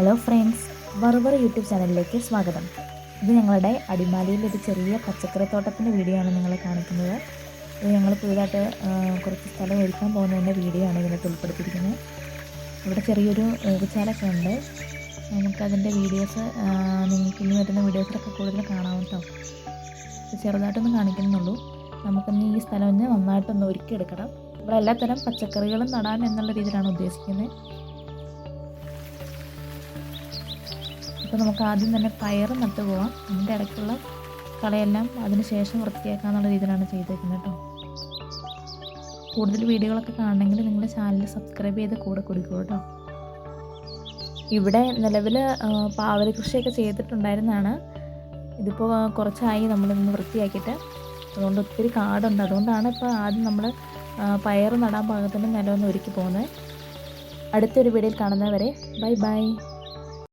Hello friends, വറുവർ YouTube ചാനലിലേക്ക് സ്വാഗതം. ഇത് ഞങ്ങളുടെ അടിമാലിയിൽ ഒരു ചെറിയ പച്ചക്കറിത്തോട്ടത്തിൻ്റെ വീഡിയോ ആണ് നിങ്ങളെ കാണിക്കുന്നത്. ഇത് ഞങ്ങൾ പുതുതായിട്ട് കുറച്ച് സ്ഥലം ഒരുക്കാൻ പോകുന്നതിൻ്റെ വീഡിയോ ആണ് ഇതിനകത്ത് ഉൾപ്പെടുത്തിയിരിക്കുന്നത്. ഇവിടെ ചെറിയൊരു ഏകച്ചാലൊക്കെ ഉണ്ട്. നമുക്കതിൻ്റെ വീഡിയോസ് നിങ്ങൾക്ക് ഇനി വരുന്ന വീഡിയോസിലൊക്കെ കൂടുതൽ കാണാം കേട്ടോ. ചെറുതായിട്ടൊന്നും കാണിക്കുന്നുള്ളൂ. നമുക്കിന്ന് ഈ സ്ഥലം ഒന്ന് നന്നായിട്ടൊന്ന് ഒരുക്കിയെടുക്കണം. ഇവിടെ എല്ലാത്തരം പച്ചക്കറികളും നടാൻ എന്നുള്ള രീതിയിലാണ് ഉദ്ദേശിക്കുന്നത്. അപ്പോൾ നമുക്ക് ആദ്യം തന്നെ പയർ നട്ട് പോവാം. അതിൻ്റെ ഇടയ്ക്കുള്ള കളയെല്ലാം അതിന് ശേഷം വൃത്തിയാക്കാന്നുള്ള രീതിയിലാണ് ചെയ്തേക്കുന്നത് കേട്ടോ. കൂടുതൽ വീഡിയോകളൊക്കെ കാണണമെങ്കിൽ നിങ്ങളുടെ ചാനൽ സബ്സ്ക്രൈബ് ചെയ്ത് കൂടെ കൊടുക്കൂ കേട്ടോ. ഇവിടെ നിലവിൽ പാവൽ കൃഷിയൊക്കെ ചെയ്തിട്ടുണ്ടായിരുന്നതാണ്. ഇതിപ്പോൾ കുറച്ചായി നമ്മളിന്ന് വൃത്തിയാക്കിയിട്ട്, അതുകൊണ്ട് ഒത്തിരി കാടുണ്ട്. അതുകൊണ്ടാണ് ഇപ്പോൾ ആദ്യം നമ്മൾ പയർ നടാൻ പാകത്തിന് നിലമൊന്ന് ഒരുക്കി പോകുന്നത്. അടുത്തൊരു വീഡിയോയിൽ കാണുന്നവരെ ബൈ ബൈ.